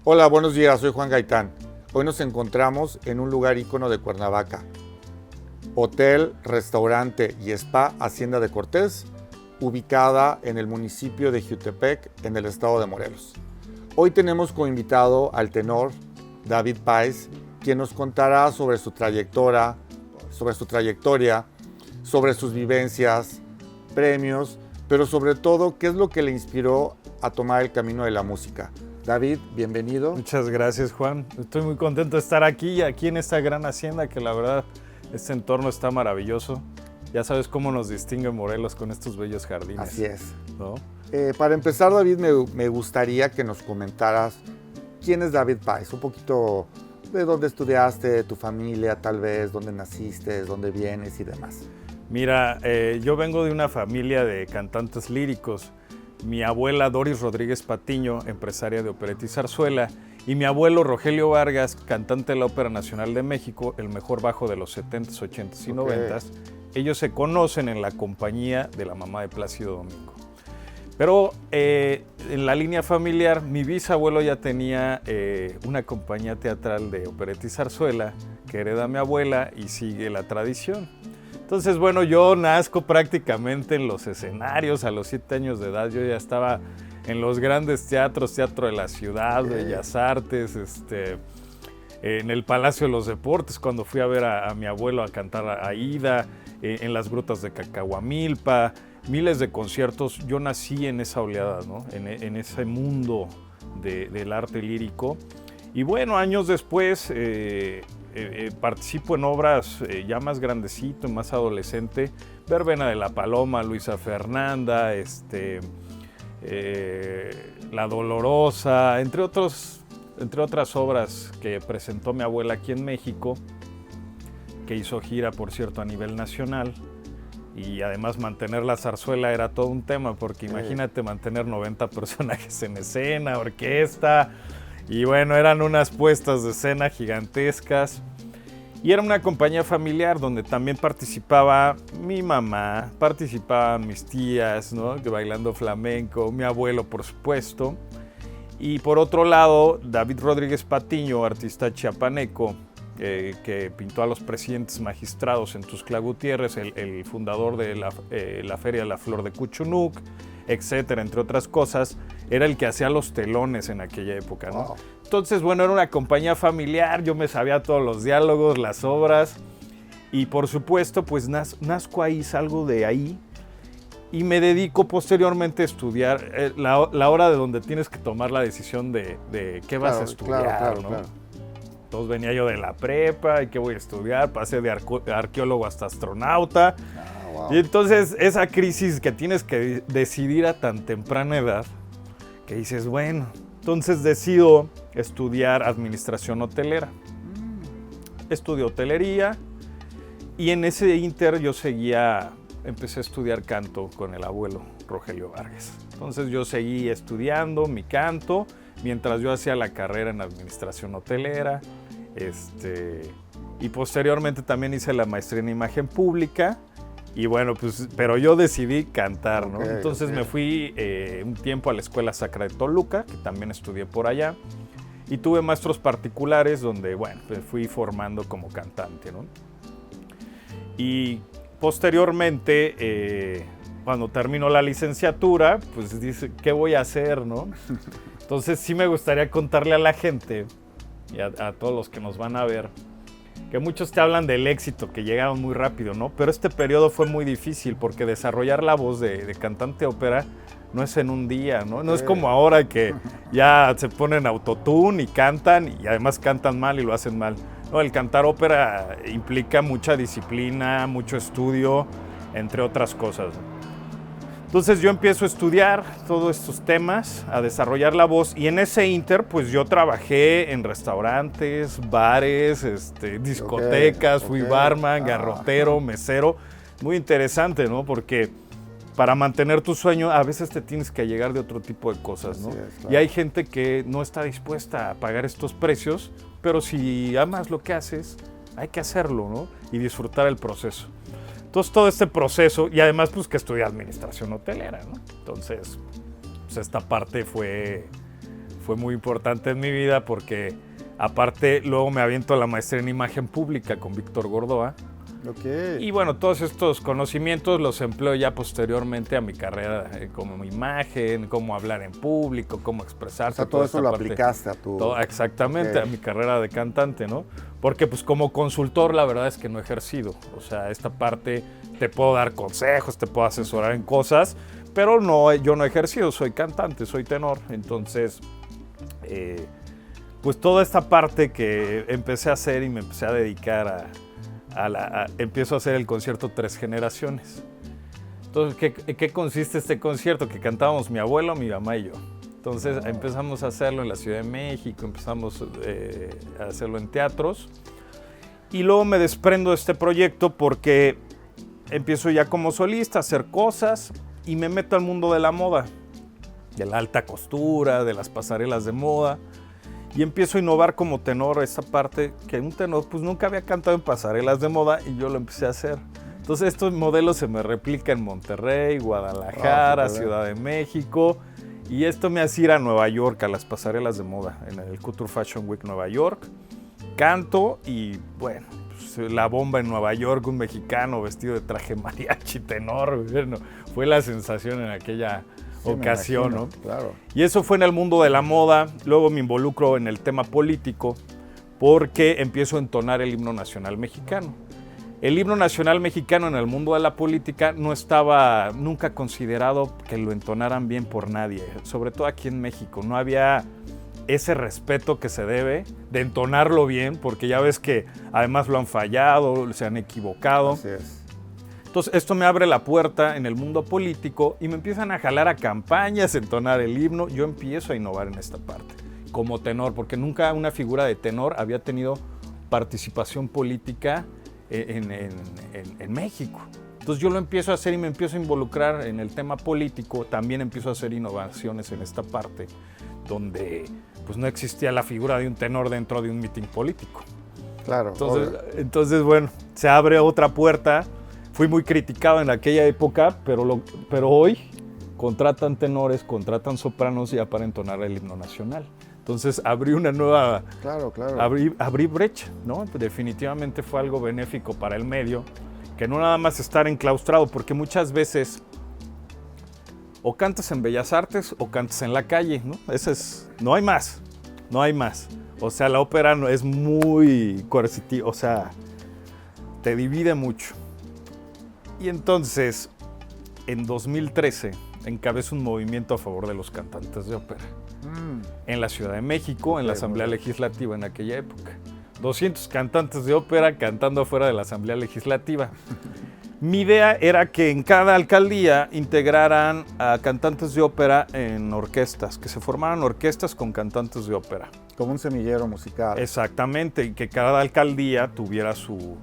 Hola, buenos días, soy Juan Gaitán. Hoy nos encontramos en un lugar ícono de Cuernavaca. Hotel, restaurante y spa Hacienda de Cortés, ubicada en el municipio de Jiutepec, en el estado de Morelos. Hoy tenemos como invitado al tenor David Páez, quien nos contará sobre su trayectoria, sobre sus vivencias, premios, pero sobre todo qué es lo que le inspiró a tomar el camino de la música. David, bienvenido. Muchas gracias, Juan. Estoy muy contento de estar aquí en esta gran hacienda, que la verdad, este entorno está maravilloso. Ya sabes cómo nos distingue Morelos con estos bellos jardines. Así es. ¿No? Para empezar, David, me gustaría que nos comentaras quién es David Páez, un poquito de dónde estudiaste, de tu familia, tal vez, dónde naciste, dónde vienes y demás. Mira, yo vengo de una familia de cantantes líricos. Mi abuela Doris Rodríguez Patiño, empresaria de opereta y zarzuela, y mi abuelo Rogelio Vargas, cantante de la Ópera Nacional de México, el mejor bajo de los 70s, 80s y 90s. Ellos se conocen en la compañía de la mamá de Plácido Domingo. Pero en la línea familiar, mi bisabuelo ya tenía una compañía teatral de opereta y zarzuela que hereda mi abuela y sigue la tradición. Entonces, bueno, yo nazco prácticamente en los escenarios. A los 7 años de edad yo ya estaba en los grandes teatros, Teatro de la Ciudad, Bellas Artes, en el Palacio de los Deportes, cuando fui a ver a mi abuelo a cantar a Aida, en las grutas de Cacahuamilpa, miles de conciertos. Yo nací en esa oleada, ¿no? En ese mundo del arte lírico. Y bueno, años después participo en obras ya más grandecito, más adolescente, Verbena de la Paloma, Luisa Fernanda, La Dolorosa, entre otras obras que presentó mi abuela aquí en México, que hizo gira, por cierto, a nivel nacional. Y además mantener la zarzuela era todo un tema, porque imagínate mantener 90 personajes en escena, orquesta, y bueno, eran unas puestas de escena gigantescas. Y era una compañía familiar donde también participaba mi mamá, participaban mis tías, ¿no? Bailando flamenco, mi abuelo, por supuesto. Y por otro lado, David Rodríguez Patiño, artista chiapaneco, que pintó a los presidentes magistrados en Tuxtla Gutiérrez, el fundador de la Feria de la Flor de Cuchunuc, etcétera, entre otras cosas, era el que hacía los telones en aquella época, ¿no? Wow. Entonces, bueno, era una compañía familiar, yo me sabía todos los diálogos, las obras, y por supuesto, pues nazco ahí, salgo de ahí, y me dedico posteriormente a estudiar la hora de donde tienes que tomar la decisión de qué vas a estudiar, ¿no? Claro. Entonces venía yo de la prepa, y qué voy a estudiar, pasé de arqueólogo hasta astronauta. Wow. Y entonces esa crisis que tienes que decidir a tan temprana edad, que dices, bueno, entonces decido estudiar administración hotelera. Estudié hotelería y en ese inter yo empecé a estudiar canto con el abuelo Rogelio Vargas. Entonces yo seguí estudiando mi canto mientras yo hacía la carrera en administración hotelera. Y posteriormente también hice la maestría en imagen pública. Y bueno, pues, pero yo decidí cantar, ¿no? Entonces me fui un tiempo a la Escuela Sacra de Toluca, que también estudié por allá, y tuve maestros particulares donde, bueno, me fui formando como cantante, ¿no? Y posteriormente, cuando terminó la licenciatura, pues dice, ¿qué voy a hacer, no? Entonces sí me gustaría contarle a la gente y a todos los que nos van a ver, que muchos te hablan del éxito, que llegaron muy rápido, ¿no? Pero este periodo fue muy difícil porque desarrollar la voz de cantante ópera no es en un día, ¿no? No es como ahora que ya se ponen autotune y cantan y además cantan mal y lo hacen mal. No, el cantar ópera implica mucha disciplina, mucho estudio, entre otras cosas. Entonces yo empiezo a estudiar todos estos temas, a desarrollar la voz, y en ese inter pues yo trabajé en restaurantes, bares, discotecas, fui barman, garrotero, mesero. Muy interesante, ¿no? Porque para mantener tu sueño a veces te tienes que llegar de otro tipo de cosas, ¿no? Claro. Y hay gente que no está dispuesta a pagar estos precios, pero si amas lo que haces, hay que hacerlo, ¿no? Y disfrutar el proceso. Entonces todo este proceso, y además pues que estudié administración hotelera, ¿no? Entonces, pues esta parte fue fue muy importante en mi vida porque aparte luego me aviento a la maestría en imagen pública con Víctor Gordoa. Okay. Y bueno, todos estos conocimientos los empleo ya posteriormente a mi carrera como imagen, cómo hablar en público, cómo expresarse. O sea, todo eso lo aplicaste a tu... Exactamente, a mi carrera de cantante, ¿no? Porque pues como consultor la verdad es que no he ejercido. O sea, esta parte te puedo dar consejos, te puedo asesorar en cosas, pero no, yo no he ejercido, soy cantante, soy tenor. Entonces, pues toda esta parte que empecé a hacer y me empecé a dedicar empiezo a hacer el concierto Tres Generaciones. Entonces, ¿qué consiste este concierto? Que cantábamos mi abuelo, mi mamá y yo. Entonces empezamos a hacerlo en la Ciudad de México, empezamos a hacerlo en teatros. Y luego me desprendo de este proyecto porque empiezo ya como solista a hacer cosas y me meto al mundo de la moda, de la alta costura, de las pasarelas de moda. Y empiezo a innovar como tenor, esa parte que un tenor pues nunca había cantado en pasarelas de moda y yo lo empecé a hacer. Entonces estos modelos se me replican en Monterrey, Guadalajara, Ciudad de México. Y esto me hace ir a Nueva York, a las pasarelas de moda, en el Couture Fashion Week Nueva York. Canto y bueno, pues, la bomba en Nueva York, un mexicano vestido de traje mariachi, tenor. Bueno, fue la sensación en aquella ocasión, ¿no? Claro. Y eso fue en el mundo de la moda. Luego me involucro en el tema político porque empiezo a entonar el himno nacional mexicano. El himno nacional mexicano en el mundo de la política no estaba nunca considerado que lo entonaran bien por nadie, sobre todo aquí en México. No había ese respeto que se debe de entonarlo bien, porque ya ves que además lo han fallado, se han equivocado. Así es. Entonces esto me abre la puerta en el mundo político y me empiezan a jalar a campañas, a entonar el himno. Yo empiezo a innovar en esta parte, como tenor, porque nunca una figura de tenor había tenido participación política en México. Entonces yo lo empiezo a hacer y me empiezo a involucrar en el tema político. También empiezo a hacer innovaciones en esta parte, donde pues no existía la figura de un tenor dentro de un mitin político. Claro. Entonces bueno, se abre otra puerta. Fui muy criticado en aquella época, pero hoy contratan tenores, contratan sopranos ya para entonar el himno nacional. Entonces abrí una nueva... Claro. Abrí brecha, ¿no? Definitivamente fue algo benéfico para el medio, que no nada más estar enclaustrado, porque muchas veces o cantas en Bellas Artes o cantas en la calle, ¿no? No hay más. O sea, la ópera no es muy coercitiva, o sea, te divide mucho. Y entonces, en 2013, encabezo un movimiento a favor de los cantantes de ópera. En la Ciudad de México, en la Asamblea Legislativa en aquella época. 200 cantantes de ópera cantando afuera de la Asamblea Legislativa. Mi idea era que en cada alcaldía integraran a cantantes de ópera en orquestas, que se formaran orquestas con cantantes de ópera. Como un semillero musical. Exactamente, y que cada alcaldía tuviera su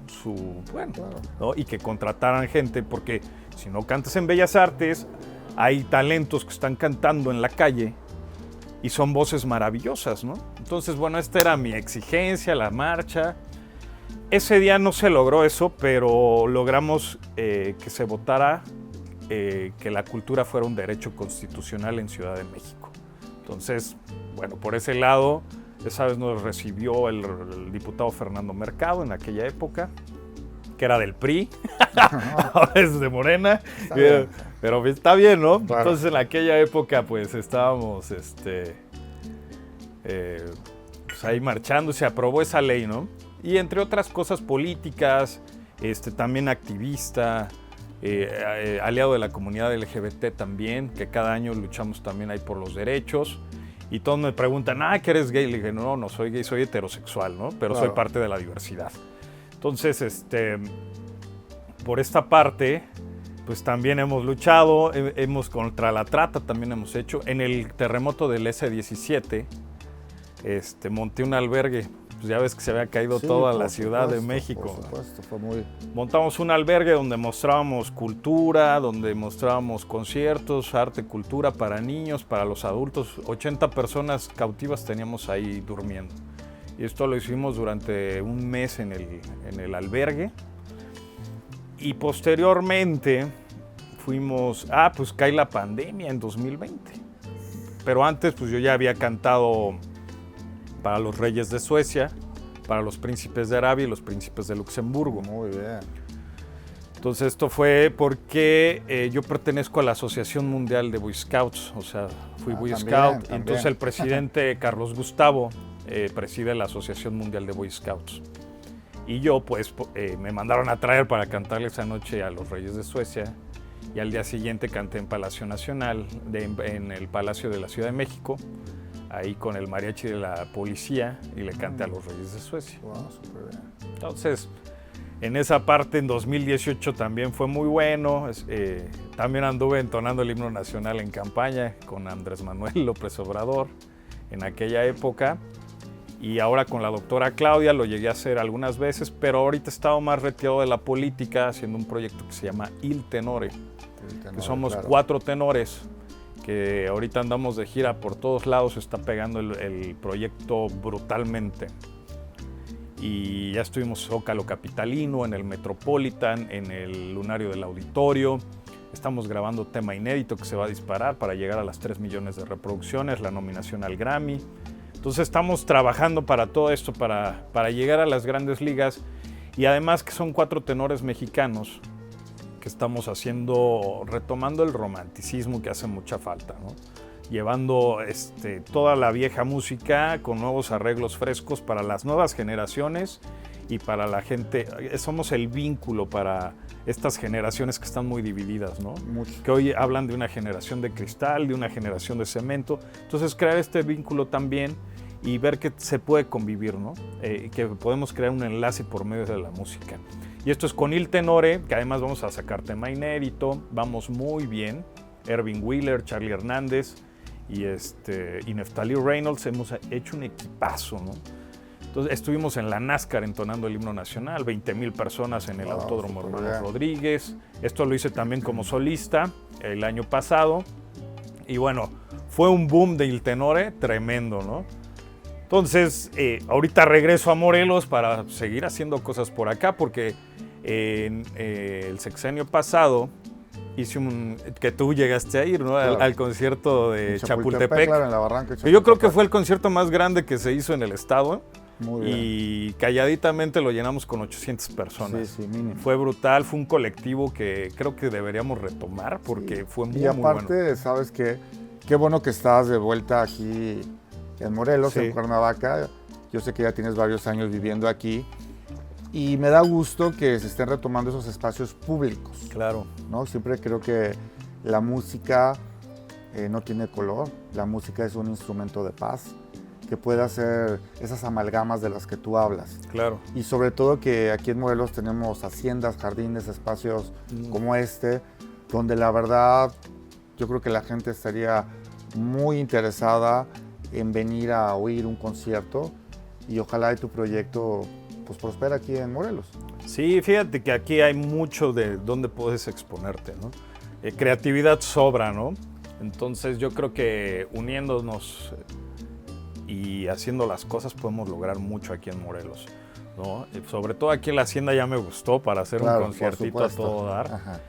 bueno, claro, ¿no? Y que contrataran gente, porque si no cantas en Bellas Artes, hay talentos que están cantando en la calle y son voces maravillosas, ¿no? Entonces, bueno, esta era mi exigencia, la marcha. Ese día no se logró eso, pero logramos que se votara que la cultura fuera un derecho constitucional en Ciudad de México. Entonces, bueno, por ese lado, esa vez nos recibió el diputado Fernando Mercado en aquella época, que era del PRI, ahora es de Morena, pero está bien, ¿no? Claro. Entonces en aquella época pues estábamos pues ahí marchando, se aprobó esa ley, ¿no? Y entre otras cosas políticas, también activista, aliado de la comunidad LGBT también, que cada año luchamos también ahí por los derechos. Y todos me preguntan, ¿que eres gay? Le dije, no soy gay, soy heterosexual, ¿no? Pero claro, soy parte de la diversidad. Entonces, por esta parte, pues también hemos luchado, hemos contra la trata, también hemos hecho. En el terremoto del S-17, monté un albergue. Pues ya ves que se había caído toda la Ciudad de México. Por supuesto, fue muy... Montamos un albergue donde mostrábamos cultura, donde mostrábamos conciertos, arte, cultura para niños, para los adultos. 80 personas cautivas teníamos ahí durmiendo. Y esto lo hicimos durante un mes en el albergue. Y posteriormente fuimos... pues cae la pandemia en 2020. Pero antes pues yo ya había cantado para los reyes de Suecia, para los príncipes de Arabia y los príncipes de Luxemburgo. Muy bien. Entonces esto fue porque yo pertenezco a la Asociación Mundial de Boy Scouts, o sea, fui Boy Scout. También. Entonces el presidente Carlos Gustavo preside la Asociación Mundial de Boy Scouts. Y yo pues me mandaron a traer para cantarle esa noche a los reyes de Suecia. Y al día siguiente canté en Palacio Nacional, en el Palacio de la Ciudad de México, ahí con el mariachi de la policía, y le canté a los reyes de Suecia. Wow, súper bien. Entonces, en esa parte, en 2018 también fue muy bueno. También anduve entonando el himno nacional en campaña con Andrés Manuel López Obrador en aquella época. Y ahora con la doctora Claudia lo llegué a hacer algunas veces, pero ahorita he estado más retirado de la política haciendo un proyecto que se llama Il Tenore, que somos 4 tenores que ahorita andamos de gira por todos lados, está pegando el proyecto brutalmente. Y ya estuvimos en Zócalo Capitalino, en el Metropolitan, en el Lunario del Auditorio. Estamos grabando tema inédito que se va a disparar para llegar a las 3 millones de reproducciones, la nominación al Grammy. Entonces estamos trabajando para todo esto, para llegar a las grandes ligas. Y además que son 4 tenores mexicanos que estamos retomando el romanticismo que hace mucha falta, ¿no? Llevando toda la vieja música con nuevos arreglos frescos para las nuevas generaciones y para la gente. Somos el vínculo para estas generaciones que están muy divididas, ¿no? Mucho. Que hoy hablan de una generación de cristal, de una generación de cemento. Entonces crear este vínculo también y ver que se puede convivir, ¿no? Que podemos crear un enlace por medio de la música. Y esto es con Il Tenore, que además vamos a sacar tema inédito, vamos muy bien. Erwin Wheeler, Charlie Hernández y Neftali Reynolds, hemos hecho un equipazo, ¿no? Entonces estuvimos en la NASCAR entonando el himno nacional, 20,000 personas en el Autódromo Hermanos Rodríguez. Esto lo hice también como solista el año pasado. Y bueno, fue un boom de Il Tenore tremendo, ¿no? Entonces, ahorita regreso a Morelos para seguir haciendo cosas por acá, porque en el sexenio pasado hice que tú llegaste a ir, ¿no? Claro. Al concierto de Chapultepec. Claro, en la barranca de Chapultepec. Yo creo que fue el concierto más grande que se hizo en el estado. Muy bien. Y calladitamente lo llenamos con 800 personas. Sí, mínimo. Fue brutal, fue un colectivo que creo que deberíamos retomar porque fue muy, y aparte, muy bueno. ¿sabes qué? Qué bueno que estás de vuelta aquí en Morelos, en Cuernavaca. Yo sé que ya tienes varios años viviendo aquí y me da gusto que se estén retomando esos espacios públicos. Claro. ¿No? Siempre creo que la música no tiene color, la música es un instrumento de paz que puede hacer esas amalgamas de las que tú hablas. Claro. Y sobre todo que aquí en Morelos tenemos haciendas, jardines, espacios como este, donde la verdad yo creo que la gente estaría muy interesada en venir a oír un concierto y ojalá tu proyecto pues prospere aquí en Morelos. Sí, fíjate que aquí hay mucho de dónde puedes exponerte, ¿no? Creatividad sobra, ¿no? Entonces yo creo que uniéndonos y haciendo las cosas podemos lograr mucho aquí en Morelos, ¿no? Sobre todo aquí en la Hacienda ya me gustó para hacer un conciertito a todo dar. Ajá.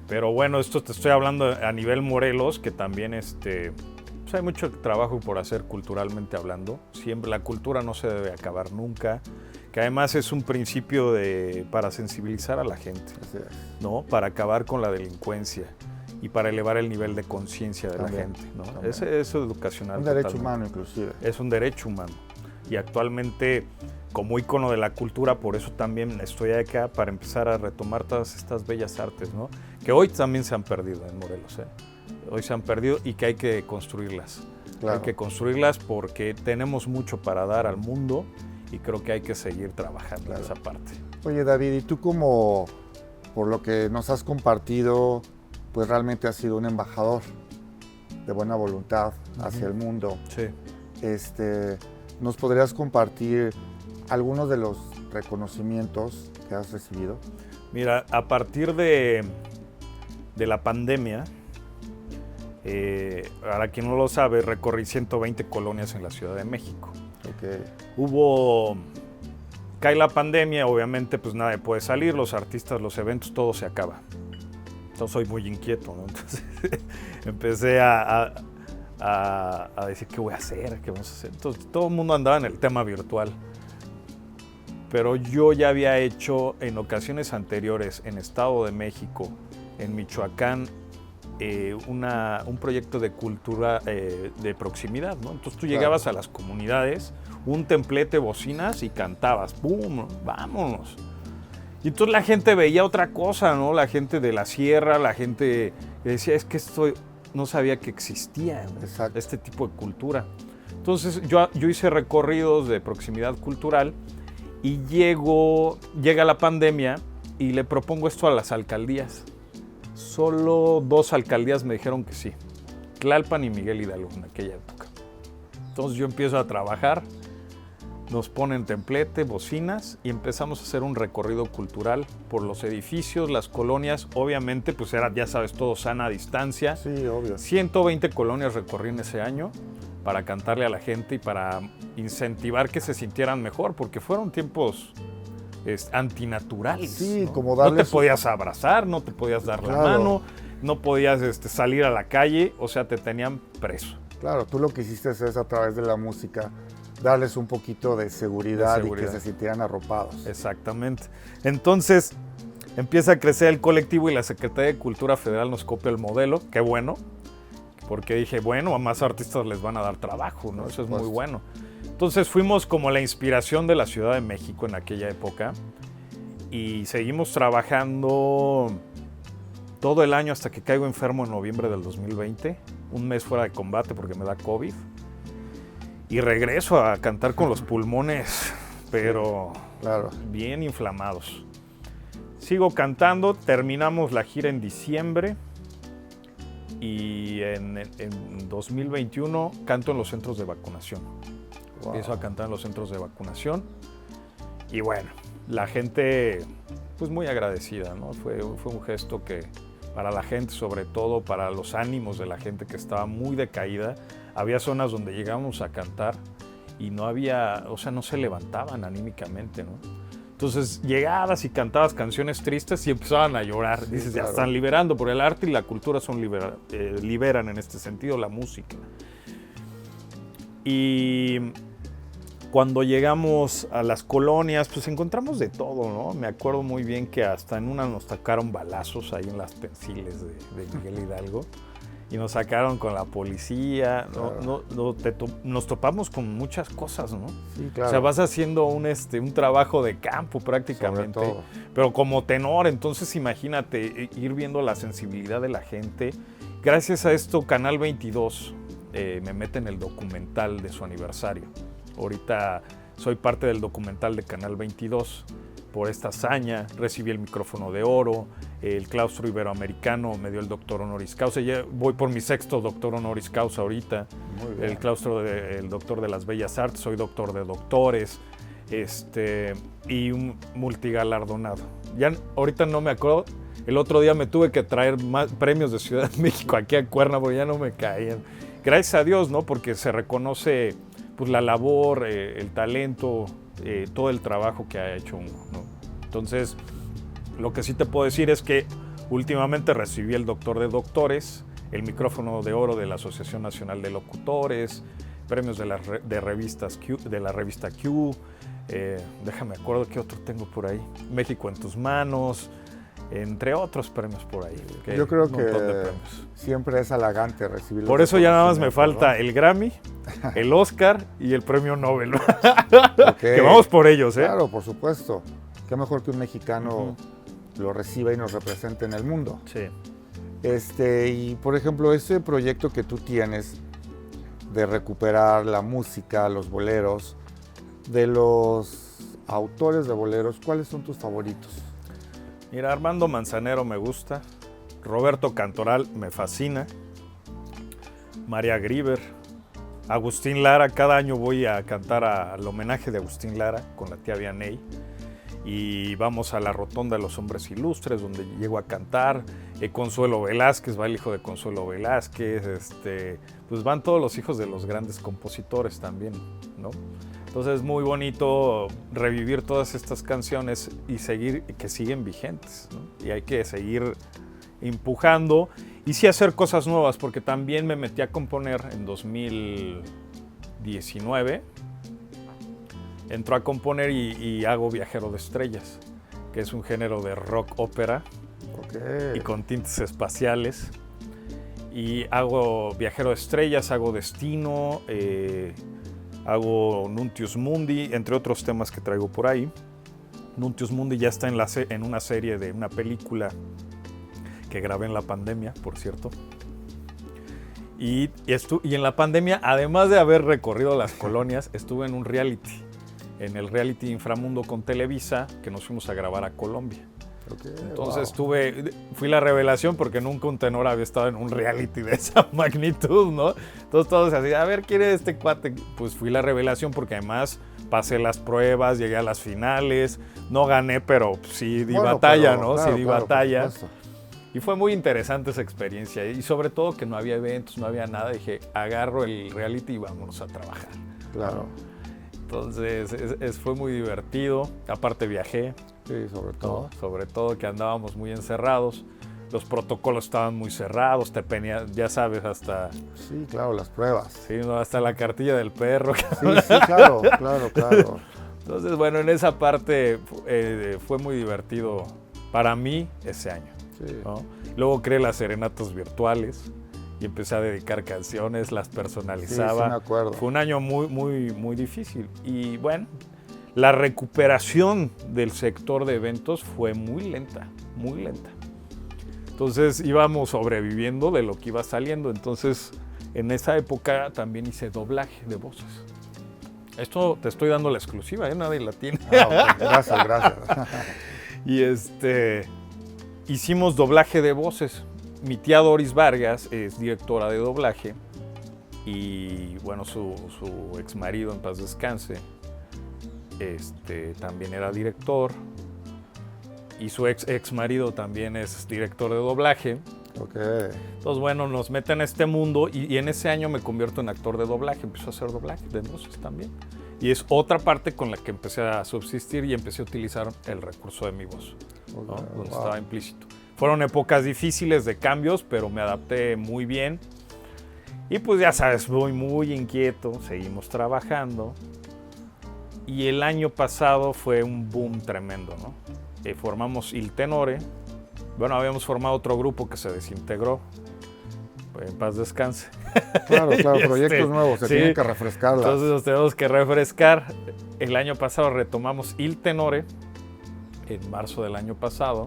Pero bueno, esto te estoy hablando a nivel Morelos, que también pues hay mucho trabajo por hacer culturalmente hablando. Siempre la cultura no se debe acabar nunca, que además es un principio para sensibilizar a la gente, ¿no? Para acabar con la delincuencia y para elevar el nivel de conciencia de la gente, ¿no? Eso es educacional. Un derecho humano inclusive. Es un derecho humano. Y actualmente, como ícono de la cultura, por eso también estoy acá para empezar a retomar todas estas bellas artes, ¿no? Que hoy también se han perdido en Morelos, ¿eh? Hoy se han perdido y que hay que construirlas. Claro. Hay que construirlas porque tenemos mucho para dar al mundo y creo que hay que seguir trabajando en esa parte. Oye, David, y tú como, por lo que nos has compartido, pues realmente has sido un embajador de buena voluntad hacia el mundo. Sí. ¿Nos podrías compartir algunos de los reconocimientos que has recibido? Mira, a partir de la pandemia, para quien no lo sabe, recorrí 120 colonias en la Ciudad de México. Okay. Cae la pandemia, obviamente pues nadie puede salir, los artistas, los eventos, todo se acaba. Yo soy muy inquieto, ¿no? Entonces empecé a a decir qué voy a hacer, qué vamos a hacer. Entonces todo el mundo andaba en el tema virtual. Pero yo ya había hecho en ocasiones anteriores en Estado de México, en Michoacán, un proyecto de cultura de proximidad, ¿no? Entonces tú llegabas a las comunidades, un templete, bocinas y cantabas, ¡pum! ¡Vámonos! Y entonces la gente veía otra cosa, ¿no? La gente de la sierra, la gente que decía, es que esto no sabía que existía, ¿no? Este tipo de cultura. Entonces yo hice recorridos de proximidad cultural y llega la pandemia y le propongo esto a las alcaldías. Solo 2 alcaldías me dijeron que sí, Tlalpan y Miguel Hidalgo en aquella época. Entonces yo empiezo a trabajar, nos ponen templete, bocinas y empezamos a hacer un recorrido cultural por los edificios, las colonias. Obviamente pues era, ya sabes, todo sana distancia. Sí, obvio. 120 colonias recorrí en ese año para cantarle a la gente y para incentivar que se sintieran mejor, porque fueron tiempos antinaturales. Sí, ¿no? Como no te podías abrazar, no te podías dar la mano, no podías salir a la calle, o sea, te tenían preso. Claro, tú lo que hiciste es a través de la música darles un poquito de seguridad y que se sintieran arropados. Exactamente. Entonces empieza a crecer el colectivo y la Secretaría de Cultura Federal nos copia el modelo, qué bueno, porque dije, bueno, a más artistas les van a dar trabajo, ¿no? Eso es muy bueno. Entonces fuimos como la inspiración de la Ciudad de México en aquella época y seguimos trabajando todo el año hasta que caigo enfermo en noviembre del 2020, un mes fuera de combate porque me da COVID y regreso a cantar con los pulmones, pero bien inflamados. Sigo cantando, terminamos la gira en diciembre y en 2021 canto en los centros de vacunación. Wow. Empiezo a cantar en los centros de vacunación y bueno, la gente pues muy agradecida, ¿no? Fue un gesto que para la gente, sobre todo para los ánimos de la gente que estaba muy decaída. Había zonas donde llegábamos a cantar y no había, o sea, no se levantaban anímicamente, ¿no? Entonces llegabas y cantabas canciones tristes y empezaban a llorar. Sí, dices, ya están liberando, porque el arte y la cultura liberan en este sentido, la música. Y cuando llegamos a las colonias, pues encontramos de todo, ¿no? Me acuerdo muy bien que hasta en una nos tocaron balazos ahí en las pensiles de Miguel Hidalgo. Y nos sacaron con la policía, claro. Nos topamos con muchas cosas, ¿no? Sí, claro. O sea, vas haciendo un trabajo de campo prácticamente, pero como tenor, entonces imagínate ir viendo la sensibilidad de la gente. Gracias a esto, Canal 22 me mete en el documental de su aniversario. Ahorita soy parte del documental de Canal 22. Por esta hazaña recibí el micrófono de oro, el claustro iberoamericano me dio el doctor honoris causa, ya voy por mi 6º doctor honoris causa ahorita, el claustro del doctor de las bellas artes, soy doctor de doctores, y un multigalardonado. Ya ahorita no me acuerdo, el otro día me tuve que traer más premios de Ciudad de México aquí a Cuerna porque ya no me caían. Gracias a Dios, ¿no? Porque se reconoce pues la labor, el talento, todo el trabajo que ha hecho uno, ¿no? Entonces, lo que sí te puedo decir es que últimamente recibí el doctor de doctores, el micrófono de oro de la Asociación Nacional de Locutores, premios de la revista Q, déjame acuerdo qué otro tengo por ahí, México en tus manos, entre otros premios por ahí. Yo creo que siempre es halagante recibir. Por eso ya nada más me falta, ¿no?, el Grammy, el Oscar y el premio Nobel. Okay. Que vamos por ellos, ¿eh? Claro, por supuesto. Qué mejor que un mexicano lo reciba y nos represente en el mundo. Sí. Y por ejemplo, ese proyecto que tú tienes de recuperar la música, los boleros, de los autores de boleros, ¿cuáles son tus favoritos? Mira, Armando Manzanero me gusta, Roberto Cantoral me fascina, María Grieber, Agustín Lara. Cada año voy a cantar al homenaje de Agustín Lara con la tía Vianey y vamos a la Rotonda de los Hombres Ilustres donde llego a cantar. Consuelo Velázquez, va el hijo de Consuelo Velázquez, pues van todos los hijos de los grandes compositores también, ¿no? Entonces es muy bonito revivir todas estas canciones y seguir, que siguen vigentes, ¿no? Y hay que seguir empujando y sí hacer cosas nuevas, porque también me metí a componer en 2019. Entro a componer y hago Viajero de Estrellas, que es un género de rock ópera y con tintes espaciales. Y hago Viajero de Estrellas, hago Destino, hago Nuntius Mundi, entre otros temas que traigo por ahí. Nuntius Mundi ya está en una serie de una película que grabé en la pandemia, por cierto. Y en la pandemia, además de haber recorrido las colonias, estuve en un reality, en el reality Inframundo con Televisa, que nos fuimos a grabar a Colombia. Entonces fui la revelación porque nunca un tenor había estado en un reality de esa magnitud, ¿no? Entonces todos así, a ver, ¿quién es este cuate? Pues fui la revelación porque además pasé las pruebas, llegué a las finales, no gané, pero sí di batalla, ¿no? Claro, sí di batalla. Por Y fue muy interesante esa experiencia y sobre todo que no había eventos, no había nada. Dije, agarro el reality y vámonos a trabajar. Claro. Entonces fue muy divertido. Aparte viajé. Sí, sobre todo. ¿No? Sobre todo que andábamos muy encerrados. Los protocolos estaban muy cerrados. Te venía, ya sabes, hasta... Sí, claro, las pruebas. Sí, ¿no? Hasta la cartilla del perro. Sí, claro. Entonces, bueno, en esa parte fue muy divertido para mí ese año. Sí. ¿No? Luego creé las serenatas virtuales y empecé a dedicar canciones, las personalizaba. Sí, me acuerdo. Fue un año muy difícil. Y bueno, la recuperación del sector de eventos fue muy lenta. Entonces íbamos sobreviviendo de lo que iba saliendo. Entonces, en esa época también hice doblaje de voces. Esto te estoy dando la exclusiva, nadie la tiene. Gracias. Y hicimos doblaje de voces. Mi tía Doris Vargas es directora de doblaje y bueno, su ex marido, en paz descanse, también era director y su ex marido también es director de doblaje. Entonces bueno, nos meten a este mundo y en ese año me convierto en actor de doblaje, empiezo a hacer doblaje de voces también. Y es otra parte con la que empecé a subsistir y empecé a utilizar el recurso de mi voz, ¿no? Donde estaba implícito. Fueron épocas difíciles de cambios, pero me adapté muy bien. Y pues ya sabes, voy muy inquieto, seguimos trabajando. Y el año pasado fue un boom tremendo, ¿no? Formamos Il Tenore. Bueno, habíamos formado otro grupo que se desintegró. En paz descanse. Claro, proyectos nuevos, se tienen que refrescarlas. Entonces nos tenemos que refrescar. El año pasado retomamos Il Tenore, en marzo del año pasado.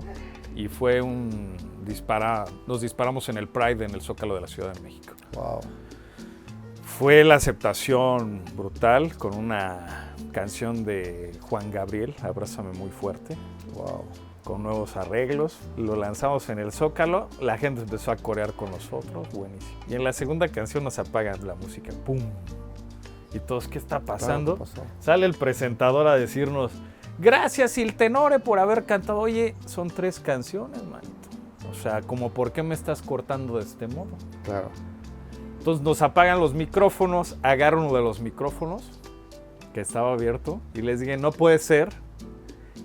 Y fue nos disparamos en el Pride, en el Zócalo de la Ciudad de México. Wow. Fue la aceptación brutal con una canción de Juan Gabriel, Abrázame muy fuerte. Wow. Con nuevos arreglos. Lo lanzamos en el Zócalo, la gente empezó a corear con nosotros, buenísimo. Y en la segunda canción nos apagan la música, ¡pum! Y todos, ¿qué está pasando? Claro, ¿qué pasó? Sale el presentador a decirnos, gracias Il Tenore por haber cantado. Oye, son 3 canciones, manito. O sea, como ¿por qué me estás cortando de este modo? Claro. Entonces nos apagan los micrófonos, agarro uno de los micrófonos que estaba abierto y les dije, no puede ser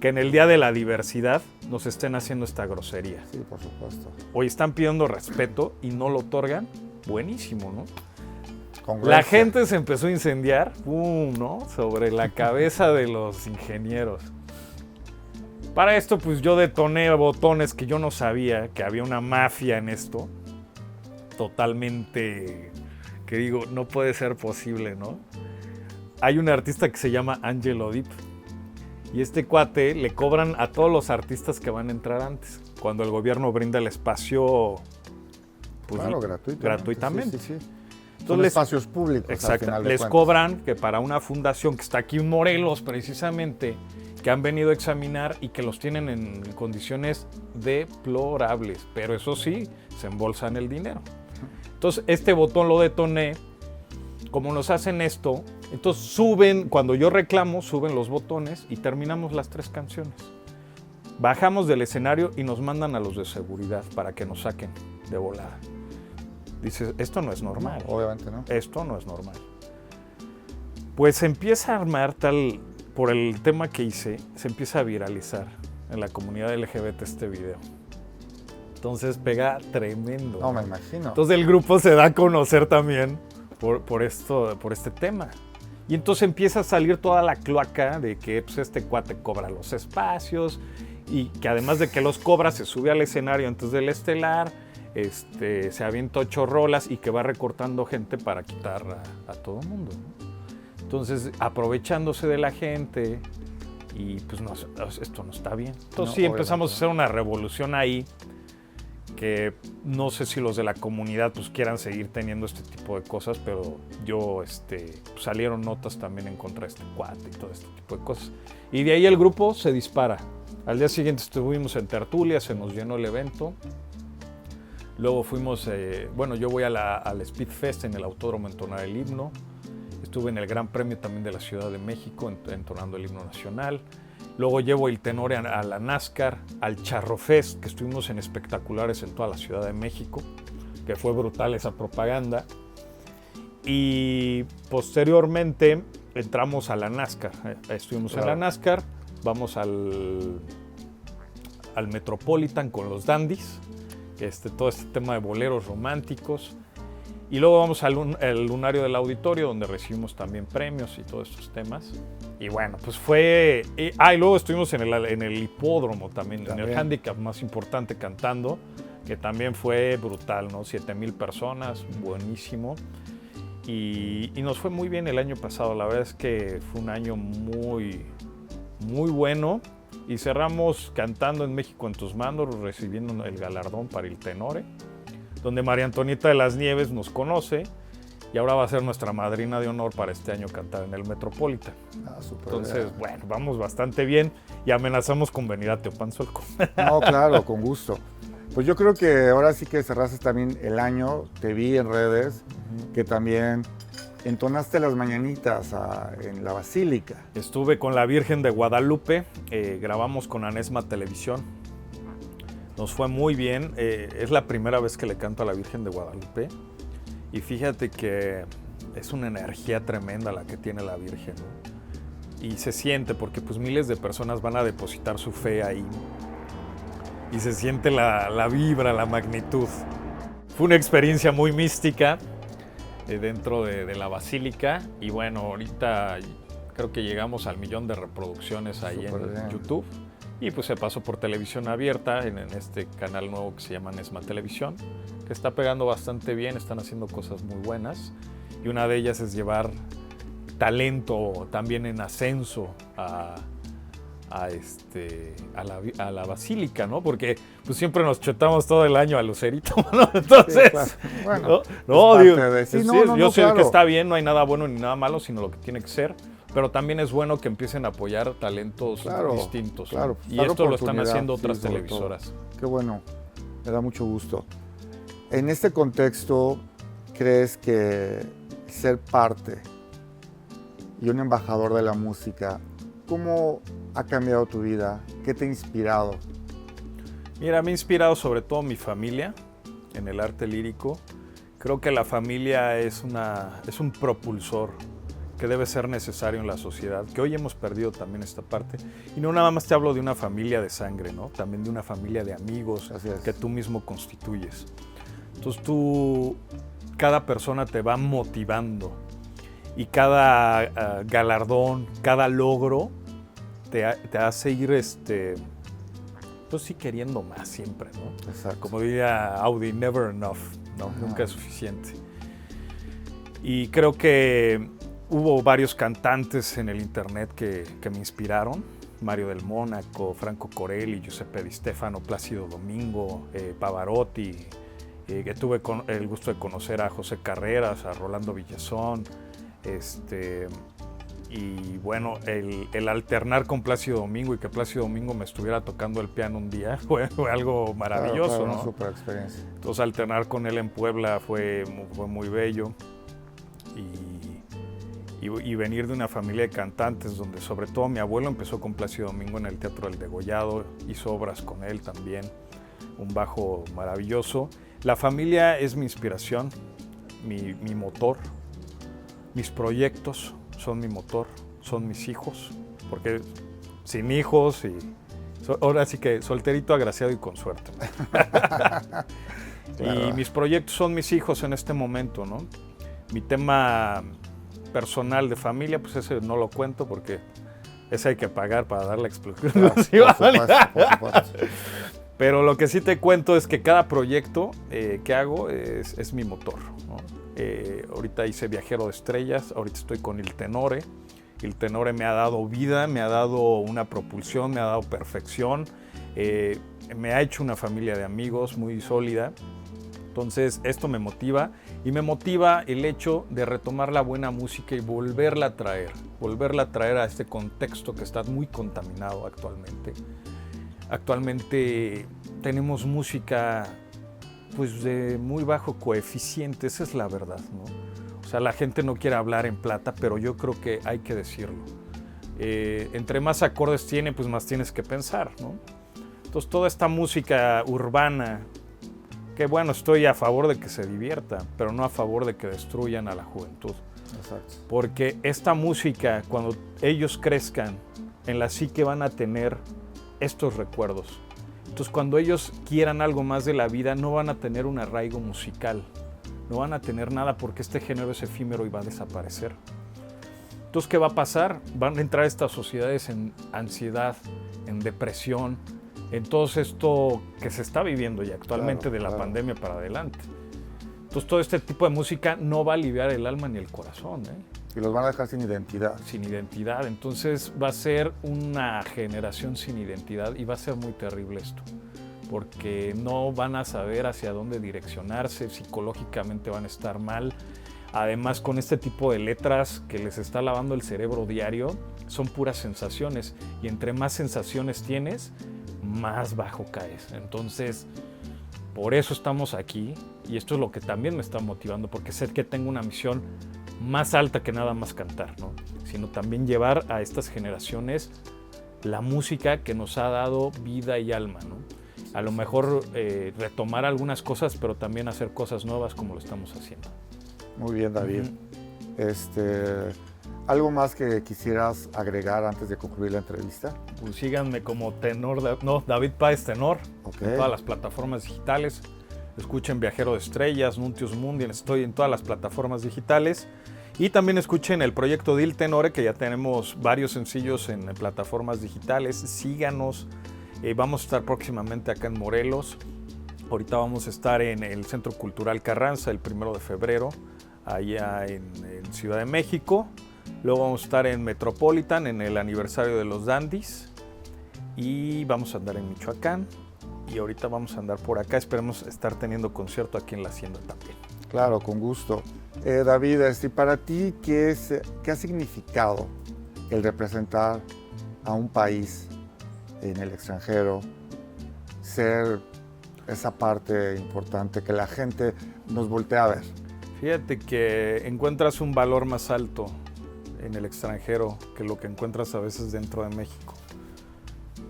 que en el Día de la Diversidad nos estén haciendo esta grosería. Sí, por supuesto. Hoy están pidiendo respeto y no lo otorgan. Buenísimo, ¿no? Congruencia. La gente se empezó a incendiar, ¡pum!, ¿no? Sobre la cabeza de los ingenieros. Para esto, pues yo detoné botones que yo no sabía, que había una mafia en esto. Totalmente, que digo, no puede ser posible, ¿no? Hay un artista que se llama Angelo Dip. Y este cuate le cobran a todos los artistas que van a entrar antes, cuando el gobierno brinda el espacio, pues, claro, gratuitamente. Sí. Entonces, son espacios públicos. Exacto. Al final de les cuentas. cobran que para una fundación que está aquí en Morelos, precisamente, que han venido a examinar y que los tienen en condiciones deplorables, pero eso sí, se embolsan el dinero. Entonces, este botón lo detoné. Como nos hacen esto, entonces suben, cuando yo reclamo, suben los botones y terminamos las 3 canciones. Bajamos del escenario y nos mandan a los de seguridad para que nos saquen de volada. Dices, esto no es normal. No, obviamente no. Esto no es normal. Pues se empieza a armar por el tema que hice, se empieza a viralizar en la comunidad LGBT este video. Entonces pega tremendo. No, me imagino. Entonces el grupo se da a conocer también por este tema. Y entonces empieza a salir toda la cloaca de que pues, este cuate cobra los espacios y que además de que los cobra se sube al escenario antes del estelar, se avienta 8 rolas y que va recortando gente para quitar a todo el mundo, ¿no? Entonces aprovechándose de la gente y pues no, esto no está bien. Entonces sí empezamos a hacer una revolución ahí que no sé si los de la comunidad pues quieran seguir teniendo este tipo de cosas, pero yo salieron notas también en contra de este cuate y todo este tipo de cosas. Y de ahí el grupo se dispara. Al día siguiente estuvimos en tertulia, se nos llenó el evento. Luego fuimos, yo voy al Speed Fest en el Autódromo a entonar el himno. Estuve en el Gran Premio también de la Ciudad de México entonando el himno nacional. Luego llevo el tenor a la NASCAR, al Charro Fest, que estuvimos en espectaculares en toda la Ciudad de México, que fue brutal esa propaganda. Y posteriormente entramos a la NASCAR. Estuvimos en la NASCAR, vamos al Metropolitan con los Dandies, todo este tema de boleros románticos. Y luego vamos al lunario del auditorio, donde recibimos también premios y todos estos temas. Y bueno, pues fue... y luego estuvimos en el hipódromo también, en el handicap más importante cantando, que también fue brutal, ¿no? 7,000 personas, buenísimo. Y nos fue muy bien el año pasado, la verdad es que fue un año muy, muy bueno. Y cerramos cantando en México en tus manos, recibiendo el galardón para el Tenore, donde María Antonieta de las Nieves nos conoce y ahora va a ser nuestra madrina de honor para este año cantar en el Metropolitan. Entonces, bueno, vamos bastante bien y amenazamos con venir a Teopanzolco. No, claro, con gusto. Pues yo creo que ahora sí que cerraste también el año, te vi en redes, que también entonaste las mañanitas en la Basílica. Estuve con la Virgen de Guadalupe, grabamos con Anesma Televisión. Nos fue muy bien, es la primera vez que le canto a la Virgen de Guadalupe y fíjate que es una energía tremenda la que tiene la Virgen, ¿no? Y se siente porque pues miles de personas van a depositar su fe ahí y se siente la vibra, la magnitud. Fue una experiencia muy mística dentro de la Basílica y bueno, ahorita creo que llegamos al 1,000,000 de reproducciones ahí en YouTube. Y pues se pasó por televisión abierta en este canal nuevo que se llama Anesma Televisión, que está pegando bastante bien, están haciendo cosas muy buenas. Y una de ellas es llevar talento también en ascenso a la Basílica, ¿no? Porque pues siempre nos chetamos todo el año a Lucerito, ¿no? Entonces, sí, claro. Bueno, yo sé que está bien, no hay nada bueno ni nada malo, sino lo que tiene que ser. Pero también es bueno que empiecen a apoyar talentos distintos. Claro, y esto lo están haciendo otras televisoras. Qué bueno, me da mucho gusto. En este contexto, ¿crees que ser parte y un embajador de la música, cómo ha cambiado tu vida? ¿Qué te ha inspirado? Mira, me ha inspirado sobre todo mi familia en el arte lírico. Creo que la familia es un propulsor que debe ser necesario en la sociedad, que hoy hemos perdido también esta parte. Y no nada más te hablo de una familia de sangre, ¿no? También de una familia de amigos que tú mismo constituyes. Entonces cada persona te va motivando y cada galardón, cada logro te hace ir, pues sí, queriendo más siempre, ¿no? Exacto. Como diría Audi, never enough, ¿no? Nunca es suficiente. Y creo que hubo varios cantantes en el internet que me inspiraron. Mario del Mónaco, Franco Corelli, Giuseppe Di Stefano, Plácido Domingo, Pavarotti. Que tuve el gusto de conocer a José Carreras, a Rolando Villazón. Y bueno, el alternar con Plácido Domingo y que Plácido Domingo me estuviera tocando el piano un día fue algo maravilloso, claro, ¿no? Una super experiencia. Entonces alternar con él en Puebla fue muy bello. Y venir de una familia de cantantes donde sobre todo mi abuelo empezó con Plácido Domingo en el Teatro del Degollado, hizo obras con él también, un bajo maravilloso. La familia es mi inspiración, mi motor, mis proyectos son mi motor, son mis hijos, porque sin hijos y Ahora sí que solterito, agraciado y con suerte. Claro. Y mis proyectos son mis hijos en este momento, ¿no? Mi tema personal de familia, pues ese no lo cuento porque ese hay que pagar para dar la explicación. Por supuesto. Pero lo que sí te cuento es que cada proyecto que hago es mi motor, ¿no? Ahorita hice Viajero de Estrellas, ahorita estoy con Il Tenore. Il Tenore me ha dado vida, me ha dado una propulsión, me ha dado perfección, me ha hecho una familia de amigos muy sólida. Entonces esto me motiva y me motiva el hecho de retomar la buena música y volverla a traer a este contexto que está muy contaminado actualmente. Actualmente tenemos música pues de muy bajo coeficiente, esa es la verdad, ¿no? O sea, la gente no quiere hablar en plata, pero yo creo que hay que decirlo. Entre más acordes tiene, pues más tienes que pensar, ¿no? Entonces toda esta música urbana, que bueno, estoy a favor de que se divierta, pero no a favor de que destruyan a la juventud. Exacto. Porque esta música, cuando ellos crezcan, en la psique van a tener estos recuerdos. Entonces cuando ellos quieran algo más de la vida, no van a tener un arraigo musical, no van a tener nada porque este género es efímero y va a desaparecer. Entonces, ¿qué va a pasar? Van a entrar estas sociedades en ansiedad, en depresión, en todo esto que se está viviendo ya actualmente de la pandemia para adelante. Entonces todo este tipo de música no va a aliviar el alma ni el corazón, Y los van a dejar sin identidad. Sin identidad. Entonces va a ser una generación sin identidad y va a ser muy terrible esto, porque no van a saber hacia dónde direccionarse, psicológicamente van a estar mal. Además, con este tipo de letras que les está lavando el cerebro diario, son puras sensaciones, y entre más sensaciones tienes, más bajo caes. Entonces, por eso estamos aquí, y esto es lo que también me está motivando, porque sé que tengo una misión más alta que nada más cantar, ¿no? Sino también llevar a estas generaciones la música que nos ha dado vida y alma, ¿no? A lo mejor retomar algunas cosas, pero también hacer cosas nuevas como lo estamos haciendo. Muy bien, David. ¿Algo más que quisieras agregar antes de concluir la entrevista? Pues síganme como David Páez Tenor, Okay. en todas las plataformas digitales. Escuchen Viajero de Estrellas, Nuntius Mundi, estoy en todas las plataformas digitales. Y también escuchen el proyecto de Il Tenore, que ya tenemos varios sencillos en plataformas digitales. Síganos. Vamos a estar próximamente acá en Morelos. Ahorita vamos a estar en el Centro Cultural Carranza el 1 de febrero, allá en Ciudad de México. Luego vamos a estar en Metropolitan en el aniversario de los Dandies. Y vamos a andar en Michoacán. Y ahorita vamos a andar por acá. Esperemos estar teniendo concierto aquí en La Hacienda también. Claro, con gusto. David, para ti, ¿qué ha significado el representar a un país en el extranjero? Ser esa parte importante que la gente nos voltea a ver. Fíjate que encuentras un valor más alto en el extranjero que lo que encuentras a veces dentro de México.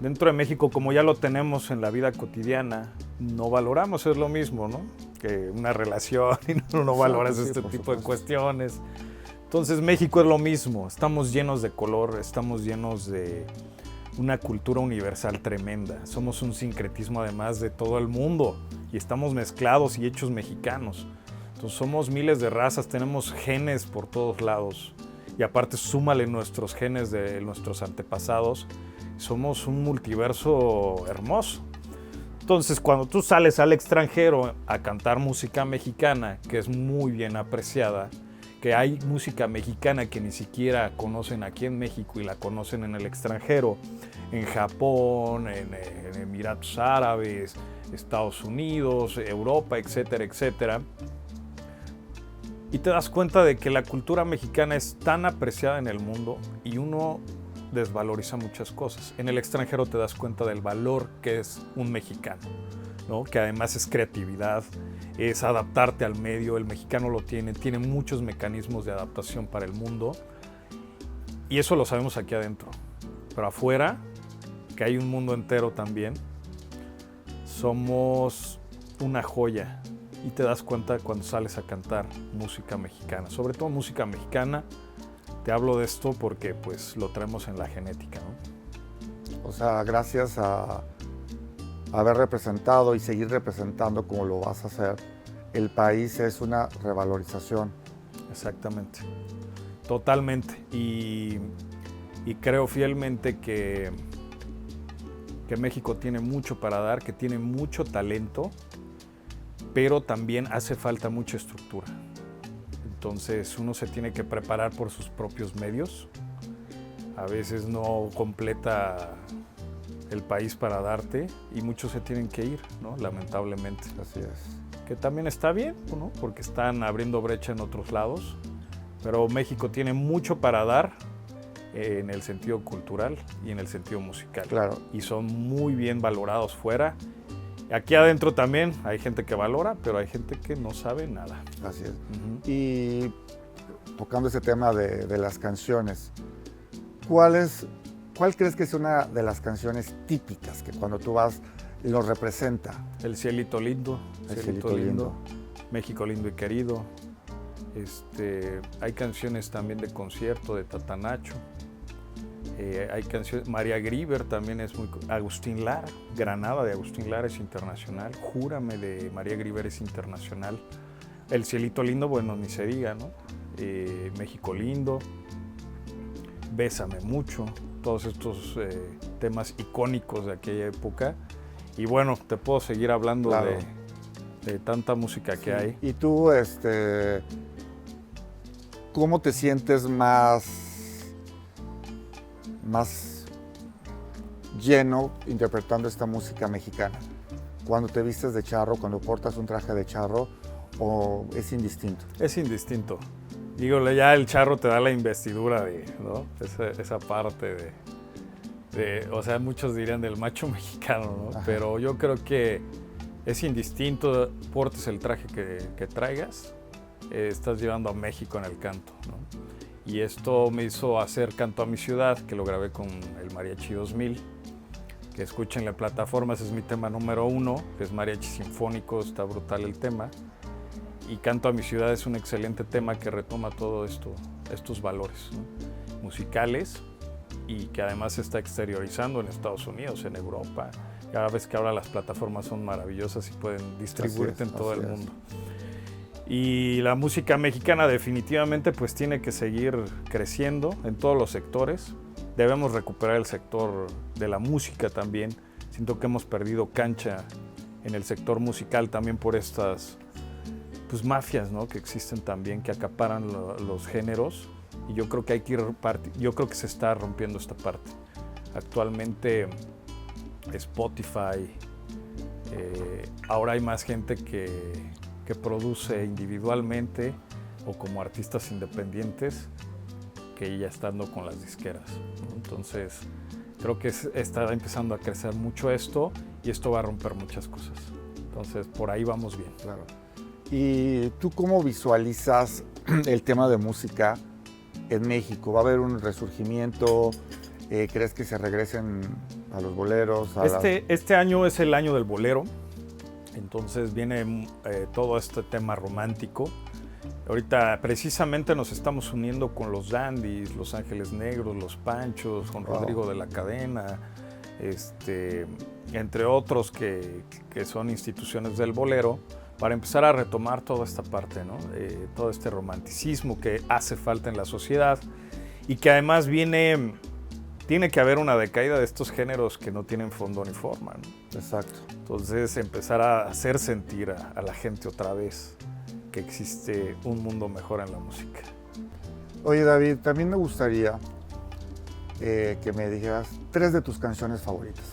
Dentro de México, como ya lo tenemos en la vida cotidiana, no valoramos, es lo mismo, ¿no? Que una relación y no valoras este tipo de cuestiones. Entonces México es lo mismo, estamos llenos de color, estamos llenos de una cultura universal tremenda. Somos un sincretismo además de todo el mundo y estamos mezclados y hechos mexicanos. Entonces somos miles de razas, tenemos genes por todos lados y aparte súmale nuestros genes de nuestros antepasados. Somos un multiverso hermoso. Entonces cuando tú sales al extranjero a cantar música mexicana, que es muy bien apreciada, que hay música mexicana que ni siquiera conocen aquí en México y la conocen en el extranjero, en Japón, en Emiratos Árabes, Estados Unidos, Europa, etcétera, etcétera. Y te das cuenta de que la cultura mexicana es tan apreciada en el mundo y uno desvaloriza muchas cosas. En el extranjero te das cuenta del valor que es un mexicano, ¿no? Que además es creatividad, es adaptarte al medio. El mexicano lo tiene muchos mecanismos de adaptación para el mundo y eso lo sabemos aquí adentro. Pero afuera, que hay un mundo entero también, somos una joya y te das cuenta cuando sales a cantar música mexicana, sobre todo música mexicana. Te hablo de esto porque pues lo traemos en la genética, ¿no? O sea, gracias a haber representado y seguir representando como lo vas a hacer, el país es una revalorización. Exactamente, totalmente. Y creo fielmente que México tiene mucho para dar, que tiene mucho talento, pero también hace falta mucha estructura. Entonces uno se tiene que preparar por sus propios medios. A veces no completa el país para darte y muchos se tienen que ir, ¿no? Lamentablemente. Así es. Que también está bien, ¿no? Porque están abriendo brecha en otros lados. Pero México tiene mucho para dar en el sentido cultural y en el sentido musical. Claro. Y son muy bien valorados fuera. Aquí adentro también hay gente que valora, pero hay gente que no sabe nada. Así es. Uh-huh. Y tocando ese tema de las canciones, ¿cuál crees que es una de las canciones típicas que cuando tú vas lo representa? El Cielito Lindo. El Cielito Lindo. México Lindo y Querido. Hay canciones también de concierto de Tatanacho. Hay canciones, María Grieber también es muy... Agustín Lara, Granada de Agustín Lara es internacional. Júrame de María Grieber es internacional. El Cielito Lindo, bueno, ni se diga, ¿no? México Lindo. Bésame Mucho. Todos estos temas icónicos de aquella época. Y bueno, te puedo seguir hablando claro. de tanta música que hay. Y tú, ¿cómo te sientes más lleno interpretando esta música mexicana? ¿Cuando te vistes de charro, cuando portas un traje de charro, o es indistinto? Es indistinto. Digo, ya el charro te da la investidura ¿no? Esa parte o sea, muchos dirían del macho mexicano, ¿no? Pero yo creo que es indistinto, portes el traje que traigas, estás llevando a México en el canto, ¿no? Y esto me hizo hacer Canto a mi ciudad, que lo grabé con el Mariachi 2000, que escuchen la plataforma, ese es mi tema número 1, que es Mariachi Sinfónico, está brutal el tema. Y Canto a mi ciudad es un excelente tema que retoma todo estos valores, ¿no? Musicales, y que además se está exteriorizando en Estados Unidos, en Europa. Cada vez que ahora las plataformas son maravillosas y pueden distribuirte en todo el mundo. Y la música mexicana definitivamente pues tiene que seguir creciendo en todos los sectores. Debemos recuperar el sector de la música también. Siento que hemos perdido cancha en el sector musical también por estas pues mafias, ¿no? Que existen también, que acaparan los géneros. Y yo creo que hay que ir yo creo que se está rompiendo esta parte. Actualmente Spotify, ahora hay más gente que produce individualmente o como artistas independientes que ya estando con las disqueras, ¿no? Entonces creo que está empezando a crecer mucho esto y esto va a romper muchas cosas. Entonces por ahí vamos bien. Claro. ¿Y tú cómo visualizas el tema de música en México? ¿Va a haber un resurgimiento? ¿Crees que se regresen a los boleros? Este año es el año del bolero, entonces viene todo este tema romántico. Ahorita precisamente nos estamos uniendo con los Dandies, Los Ángeles Negros, Los Panchos, con Rodrigo de la Cadena, entre otros que son instituciones del bolero, para empezar a retomar toda esta parte, ¿no? Todo este romanticismo que hace falta en la sociedad y que además tiene que haber una decaída de estos géneros que no tienen fondo ni forma, ¿no? Exacto. Entonces empezar a hacer sentir a la gente otra vez que existe un mundo mejor en la música. Oye David, también me gustaría que me dijeras 3 de tus canciones favoritas.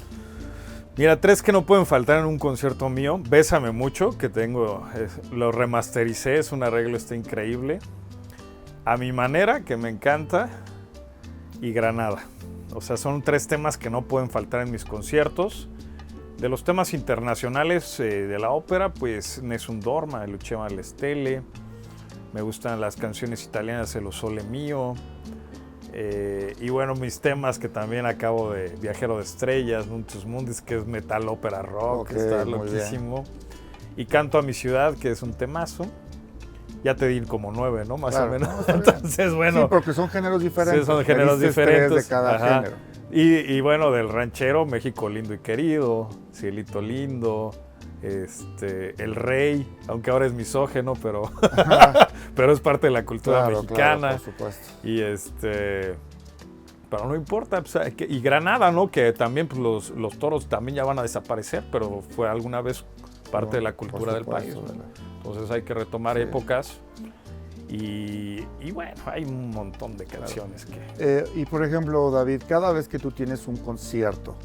Mira, 3 que no pueden faltar en un concierto mío. Bésame Mucho, que lo remastericé, es un arreglo, está increíble. A mi manera, que me encanta. Y Granada. O sea, son 3 temas que no pueden faltar en mis conciertos. De los temas internacionales de la ópera, pues Nessun Dorma, Lucia Stelle. Me gustan las canciones italianas, El Sole Mio. Y bueno, mis temas que también acabo de Viajero de Estrellas, Nuntus Mundis, que es metal ópera rock, que está loquísimo. Y Canto a mi ciudad, que es un temazo. Ya te di como 9, ¿no? Más o menos. No, entonces, bueno. Sí, porque son géneros diferentes. Sí, son géneros diferentes. 3 de cada género. Y bueno, del ranchero, México lindo y querido, Cielito lindo, El Rey, aunque ahora es misógeno, pero, pero es parte de la cultura mexicana. Claro, por supuesto. Y pero no importa, pues, y Granada, ¿no? Que también pues, los toros también ya van a desaparecer, pero fue alguna vez parte de la cultura del país, ¿no? Entonces hay que retomar épocas. Y bueno, hay un montón de canciones que... y por ejemplo, David, cada vez que tú tienes un concierto,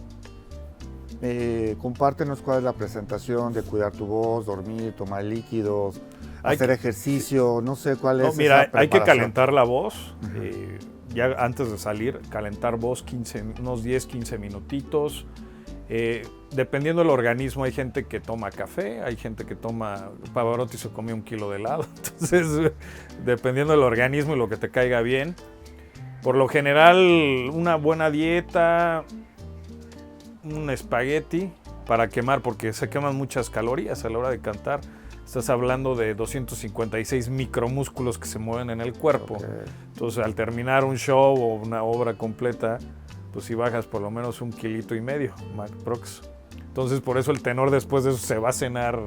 compártenos cuál es la presentación de cuidar tu voz, dormir, tomar líquidos, hacer ejercicio, no sé cuál es. Mira, hay que calentar la voz, ya antes de salir, calentar voz unos 10, 15 minutitos. Dependiendo del organismo, hay gente que toma café, hay gente que toma... Pavarotti se come 1 kilo de helado, entonces dependiendo del organismo y lo que te caiga bien. Por lo general, una buena dieta, un espagueti para quemar, porque se queman muchas calorías a la hora de cantar. Estás hablando de 256 micromúsculos que se mueven en el cuerpo. Okay. Entonces, al terminar un show o una obra completa, pues si bajas por lo menos 1,5 kilos, prox. Entonces, por eso el tenor después de eso se va a cenar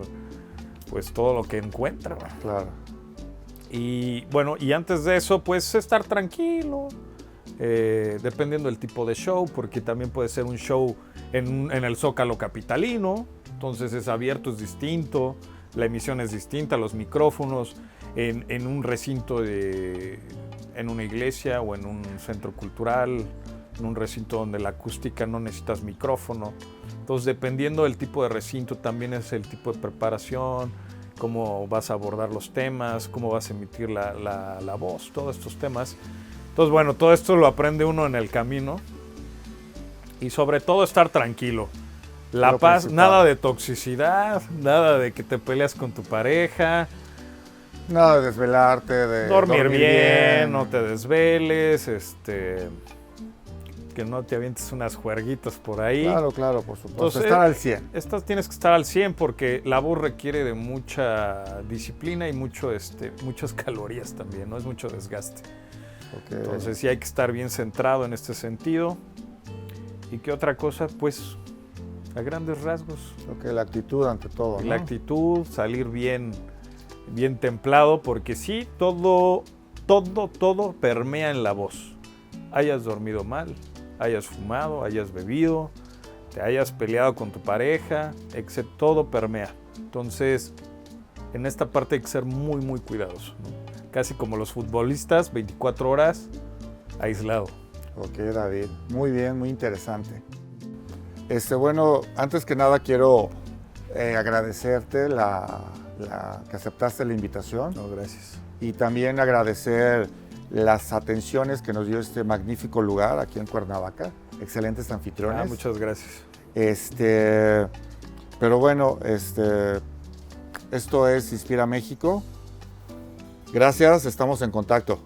pues todo lo que encuentra. Claro. Y bueno, y antes de eso, pues estar tranquilo, dependiendo del tipo de show, porque también puede ser un show en el Zócalo capitalino, entonces es abierto, es distinto, la emisión es distinta, los micrófonos, en un recinto en una iglesia o en un centro cultural, en un recinto donde la acústica no necesitas micrófono. Entonces, dependiendo del tipo de recinto, también es el tipo de preparación, cómo vas a abordar los temas, cómo vas a emitir la voz, todos estos temas. Entonces, bueno, todo esto lo aprende uno en el camino. Y sobre todo estar tranquilo. La paz, nada de toxicidad, nada de que te peleas con tu pareja. Nada de desvelarte, de dormir bien, no te desveles, que no te avientes unas juerguitas por ahí. Claro, por supuesto. Entonces, estar al 100. Tienes que estar al 100 porque la voz requiere de mucha disciplina y muchas calorías también, ¿no? Es mucho desgaste. Okay. Entonces sí hay que estar bien centrado en este sentido. ¿Y qué otra cosa? Pues a grandes rasgos. La actitud ante todo, ¿no? La actitud, salir bien templado, porque sí, todo permea en la voz. Hayas dormido mal, hayas fumado, hayas bebido, te hayas peleado con tu pareja, todo permea. Entonces, en esta parte hay que ser muy, muy cuidadoso, ¿no? Casi como los futbolistas, 24 horas aislado. Ok, David. Muy bien, muy interesante. Bueno, antes que nada quiero agradecerte que aceptaste la invitación. No, gracias. Y también agradecer las atenciones que nos dio este magnífico lugar aquí en Cuernavaca. Excelentes anfitriones. Muchas gracias. Pero bueno, esto es Inspira México. Gracias, estamos en contacto.